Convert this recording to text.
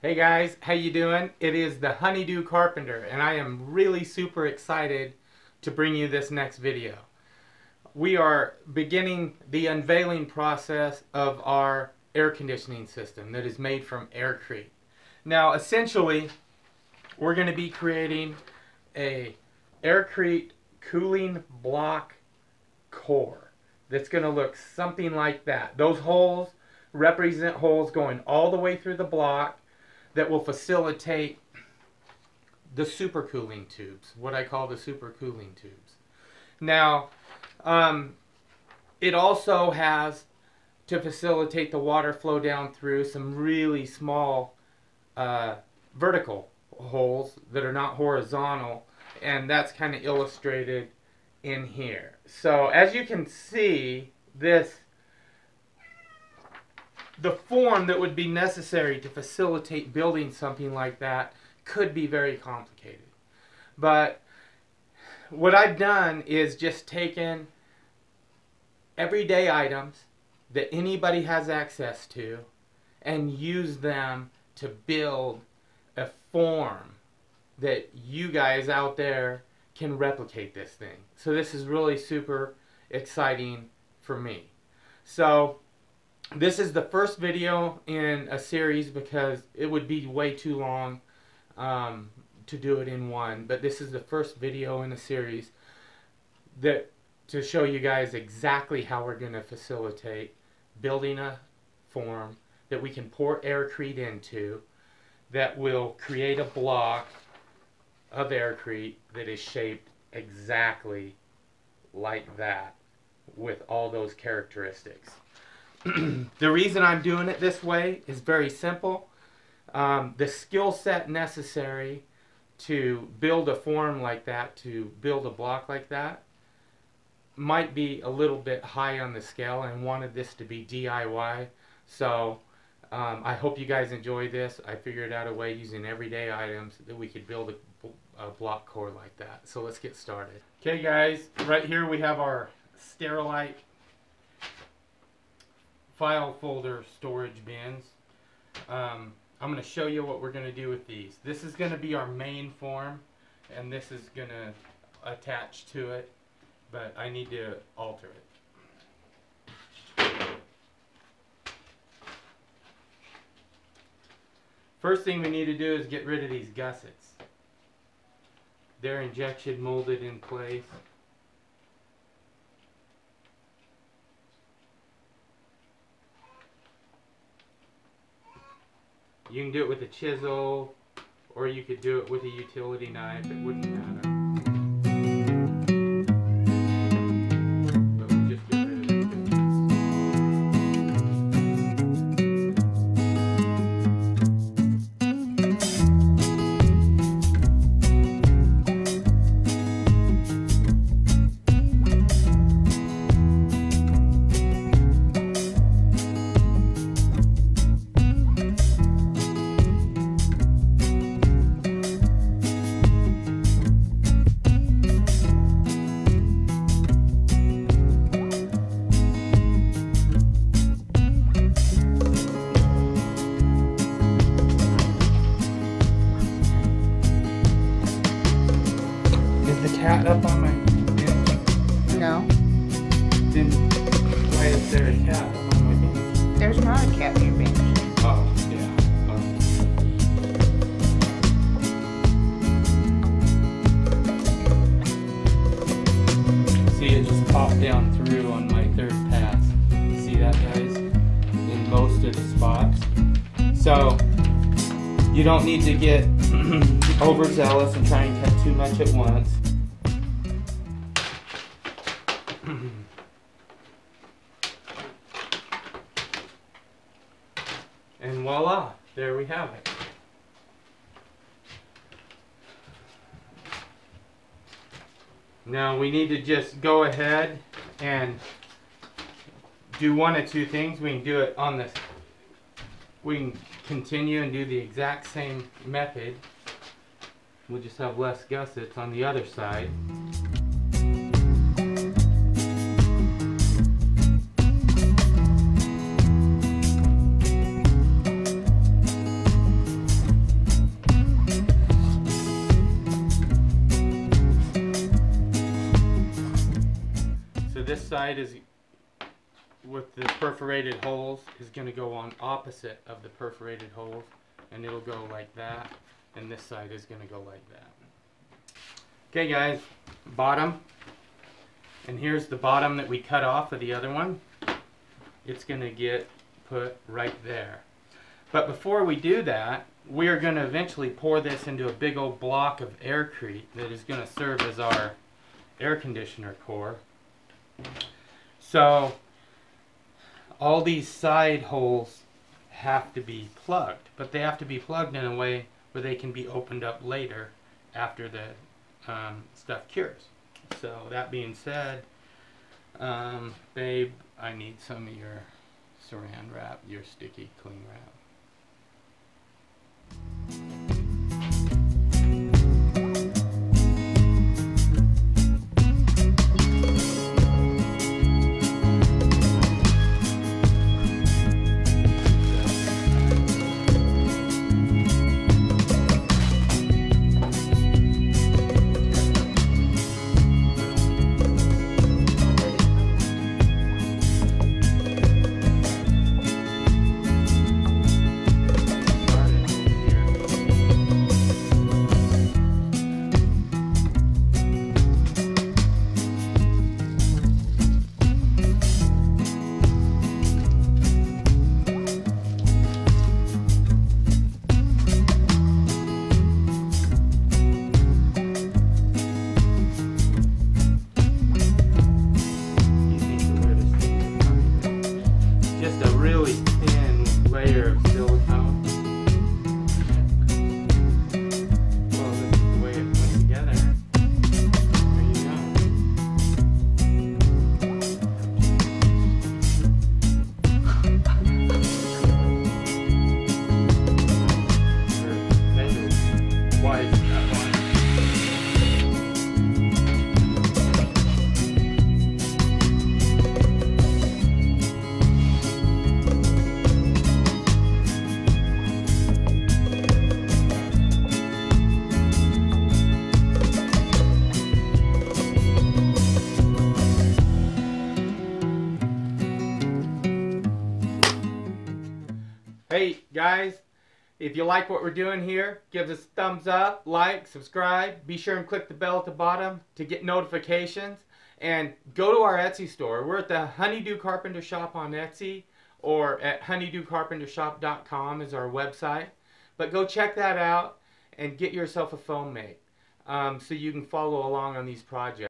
Hey guys, how you doing? It is the Honey Do Carpenter, and I am really super excited to bring you this next video. We are beginning the unveiling process of our air conditioning system that is made from Crete. Now, essentially, we're going to be creating a Crete cooling block core that's going to look something like that. Those holes represent holes going all the way through the block that will facilitate the supercooling tubes, what I call the supercooling tubes. Now, it also has to facilitate the water flow down through some really small vertical holes that are not horizontal, and that's kind of illustrated in here. So as you can see, the form that would be necessary to facilitate building something like that could be very complicated. But what I've done is just taken everyday items that anybody has access to and use them to build a form that you guys out there can replicate this thing. So this is really super exciting for me. So this is the first video in a series because it would be way too long to do it in one. But this is the first video in a series to show you guys exactly how we're going to facilitate building a form that we can pour Crete into that will create a block of Crete that is shaped exactly like that with all those characteristics. The reason I'm doing it this way is very simple. The skill set necessary to build a form like that, to build a block like that, might be a little bit high on the scale, and wanted this to be DIY. So I hope you guys enjoy this. I figured out a way using everyday items that we could build a block core like that. So let's get started. Okay guys, right here we have our Sterilite file folder storage bins. I'm going to show you what we're going to do with these. This is going to be our main form, and this is going to attach to it, but I need to alter it. First thing we need to do is get rid of these gussets. They're injection molded in place. You can do it with a chisel, or you could do it with a utility knife. It wouldn't matter. But we'll just get rid of it. Cat up on my bench? No. Then why is there a cat up on my bench? There's not a cat on your bench. Oh, yeah. See, it just popped down through on my third pass. See that, guys? In most of the spots. So, you don't need to get overzealous and try and cut too much at once. And voila, there we have it. Now we need to just go ahead and do one of two things. We can do it on this. We can continue and do the exact same method. We'll just have less gussets on the other side. So this side is with the perforated holes is going to go on opposite of the perforated holes, and it'll go like that, and this side is going to go like that. Okay guys, bottom, and here's the bottom that we cut off of the other one. It's going to get put right there. But before we do that, we are going to eventually pour this into a big old block of aircrete that is going to serve as our air conditioner core. So all these side holes have to be plugged, but they have to be plugged in a way where they can be opened up later after the stuff cures. So that being said, babe, I need some of your saran wrap, your sticky cling wrap. Hey guys, if you like what we're doing here, give us a thumbs up, like, subscribe. Be sure and click the bell at the bottom to get notifications. And go to our Etsy store. We're at the Honey Do Carpenter shop on Etsy, or at honeydocarpentershop.com is our website. But go check that out and get yourself a foam mate so you can follow along on these projects.